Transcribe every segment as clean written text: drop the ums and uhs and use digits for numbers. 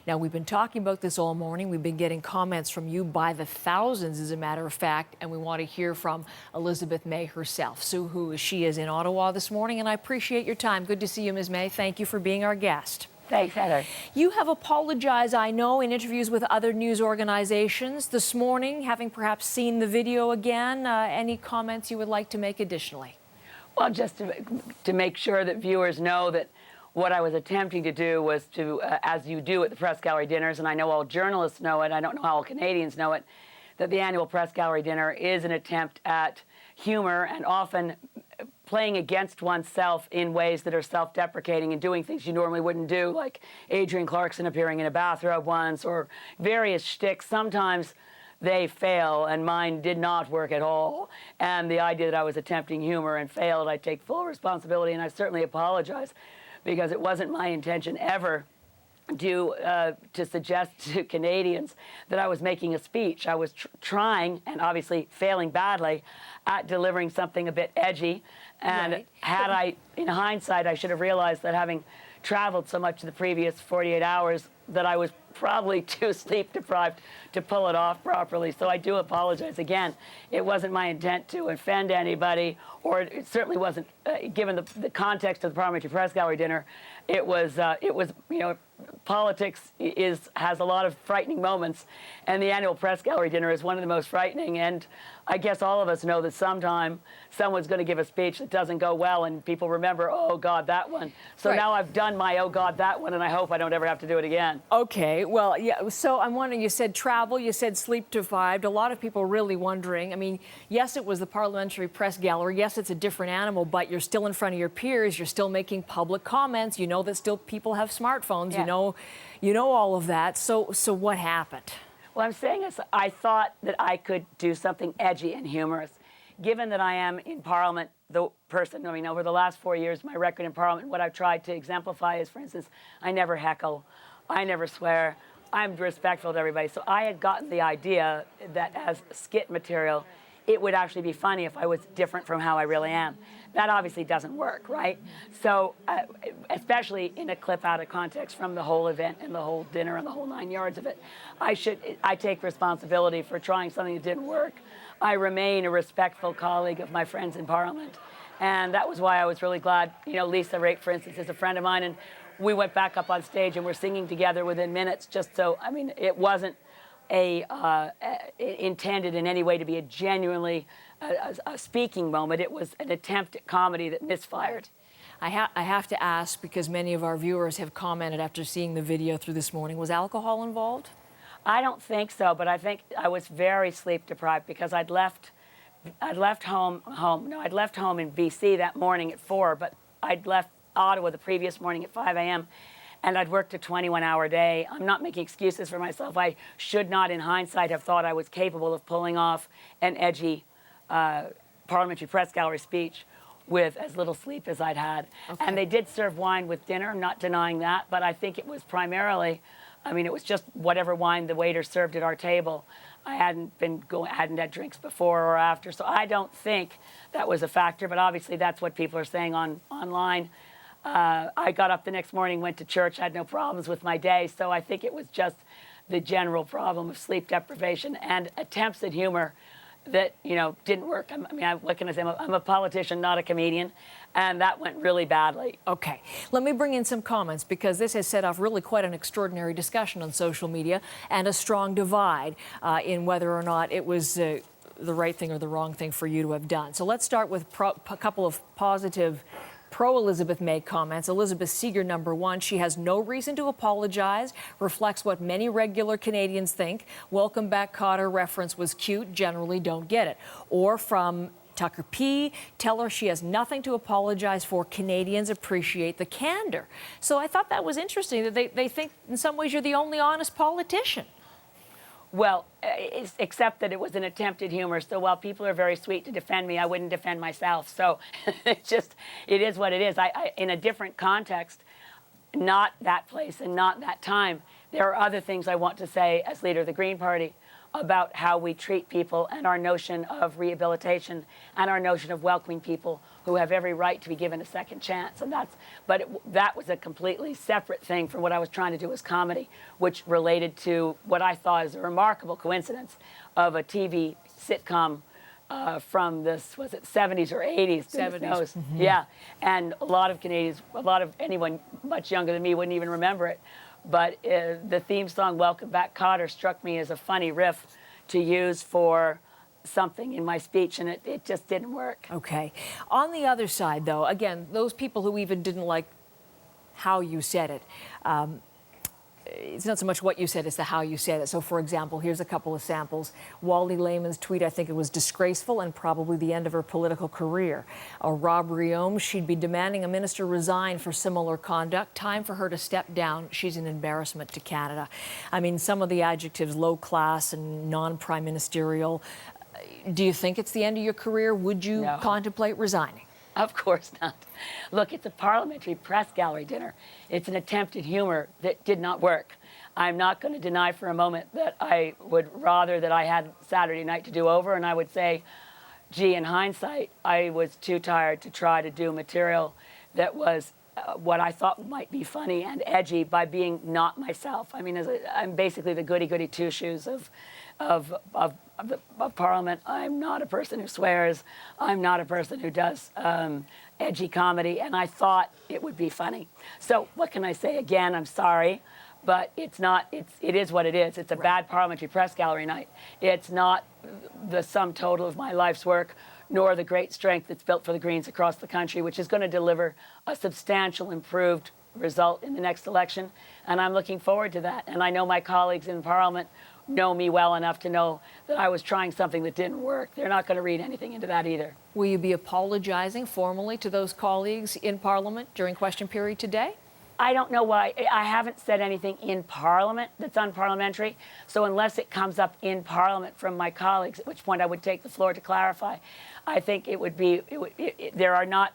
Now, we've been talking about this all morning. We've been getting comments from you by the thousands, as a matter of fact, and we want to hear from Elizabeth May herself. So who she is in Ottawa this morning, and I appreciate your time. Good to see you, Ms. May. Thank you for being our guest. Thanks, Heather. You have apologized, I know, in interviews with other news organizations this morning, having perhaps seen the video again. Any comments you would like to make additionally? Well, just to make sure that viewers know that what I was attempting to do was to, as you do at the press gallery dinners, and I know all journalists know it, I don't know how all Canadians know it, that the annual press gallery dinner is an attempt at humor and often playing against oneself in ways that are self-deprecating and doing things you normally wouldn't do, like Adrienne Clarkson appearing in a bathrobe once, or various shticks. Sometimes they fail, and mine did not work at all. And the idea that I was attempting humor and failed, I take full responsibility, and I certainly apologize, because it wasn't my intention ever to suggest to Canadians that I was making a speech. I was trying, and obviously failing badly, at delivering something a bit edgy. And right. Had I, in hindsight, I should have realized that having traveled so much in the previous 48 hours, that I was probably too sleep deprived to pull it off properly. So I do apologize again. It wasn't my intent to offend anybody, or it certainly wasn't, given the context of the Parliamentary Press Gallery dinner, it was, you know, politics has a lot of frightening moments, and the annual press gallery dinner is one of the most frightening. And I guess all of us know that sometime someone's going to give a speech that doesn't go well, and people remember, oh God, that one. So right. Now I've done my oh God, that one, and I hope I don't ever have to do it again. Okay, well, yeah, so I'm wondering, you said travel, you said sleep deprived. A lot of people really wondering, I mean, yes, it was the Parliamentary Press Gallery. Yes, it's a different animal, but you're still in front of your peers. You're still making public comments. You know that still people have smartphones. Yeah. You know all of that. So what happened? Well, I'm saying is I thought that I could do something edgy and humorous. Given that I am in Parliament the person, I mean, over the last 4 years, my record in Parliament, what I've tried to exemplify is, for instance, I never heckle, I never swear, I'm respectful to everybody. So I had gotten the idea that as skit material, it would actually be funny if I was different from how I really am. That obviously doesn't work, right? So, especially in a clip out of context from the whole event and the whole dinner and the whole 9 yards of it, I take responsibility for trying something that didn't work. I remain a respectful colleague of my friends in Parliament. And that was why I was really glad, you know, Lisa Raitt, for instance, is a friend of mine, and we went back up on stage and we're singing together within minutes, just so, I mean, it wasn't intended in any way to be a genuinely a speaking moment. It was an attempt at comedy that misfired. I have to ask, because many of our viewers have commented after seeing the video through this morning, was alcohol involved? I don't think so, but I think I was very sleep deprived, because I'd left home in BC that morning at 4, but I'd left Ottawa the previous morning at 5 a.m. and I'd worked a 21-hour day. I'm not making excuses for myself. I should not, in hindsight, have thought I was capable of pulling off an edgy Parliamentary Press Gallery speech with as little sleep as I'd had. Okay. And they did serve wine with dinner, I'm not denying that, but I think it was primarily, I mean, it was just whatever wine the waiter served at our table. I hadn't had drinks before or after, so I don't think that was a factor, but obviously that's what people are saying online. I got up the next morning, went to church, had no problems with my day, so I think it was just the general problem of sleep deprivation and attempts at humor that, you know, didn't work. I mean, what can I say? I'm a politician, not a comedian, and that went really badly. Okay, let me bring in some comments, because this has set off really quite an extraordinary discussion on social media and a strong divide in whether or not it was the right thing or the wrong thing for you to have done. So let's start with a couple of positive pro-Elizabeth May comments. Elizabeth Seeger, number one, she has no reason to apologize, reflects what many regular Canadians think. Welcome back, Cotter reference was cute, generally don't get it. Or from Tucker P., tell her she has nothing to apologize for. Canadians appreciate the candor. So I thought that was interesting, that they think in some ways you're the only honest politician. Well, except that it was an attempt at humor. So while people are very sweet to defend me, I wouldn't defend myself. So it is what it is. I in a different context, not that place and not that time, there are other things I want to say as leader of the Green Party. about how we treat people and our notion of rehabilitation and our notion of welcoming people who have every right to be given a second chance. And that was a completely separate thing from what I was trying to do as comedy, which related to what I thought is a remarkable coincidence of a TV sitcom from this, was it 70s or 80s? 70s. Yeah, and a lot of Canadians, a lot of anyone much younger than me wouldn't even remember it. But the theme song, Welcome Back, Kotter, struck me as a funny riff to use for something in my speech, and it just didn't work. Okay. On the other side, though, again, those people who even didn't like how you said it, it's not so much what you said, it's the how you said it. So, for example, here's a couple of samples. Wally Layman's tweet, I think it was disgraceful and probably the end of her political career. Rob Riom, she'd be demanding a minister resign for similar conduct. Time for her to step down. She's an embarrassment to Canada. I mean, some of the adjectives, low class and non-prime ministerial. Do you think it's the end of your career? Would you contemplate resigning? Of course not. Look, it's a parliamentary press gallery dinner. It's an attempt at humor that did not work. I'm not going to deny for a moment that I would rather that I had Saturday night to do over, and I would say, gee, in hindsight, I was too tired to try to do material that was what I thought might be funny and edgy by being not myself. I mean, I'm basically the goody-goody two-shoes of Parliament. I'm not a person who swears. I'm not a person who does edgy comedy, and I thought it would be funny. So what can I say? Again, I'm sorry, but it's not. It is what it is. It's a bad parliamentary press gallery night. It's not the sum total of my life's work, nor the great strength that's built for the Greens across the country, which is going to deliver a substantial improved result in the next election. And I'm looking forward to that. And I know my colleagues in Parliament know me well enough to know that I was trying something that didn't work. They're not going to read anything into that either. Will you be apologizing formally to those colleagues in Parliament during question period today? I don't know why. I haven't said anything in Parliament that's unparliamentary. So unless it comes up in Parliament from my colleagues, at which point I would take the floor to clarify, I think it would be, there are not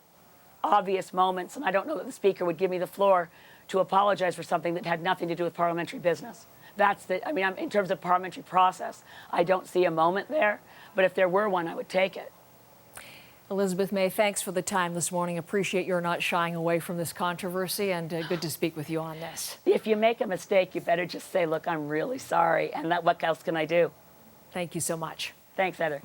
obvious moments, and I don't know that the Speaker would give me the floor to apologize for something that had nothing to do with parliamentary business. I mean, in terms of parliamentary process, I don't see a moment there, but if there were one, I would take it. Elizabeth May, thanks for the time this morning. Appreciate your not shying away from this controversy, and good to speak with you on this. If you make a mistake, you better just say, look, I'm really sorry, and what else can I do? Thank you so much. Thanks, Heather.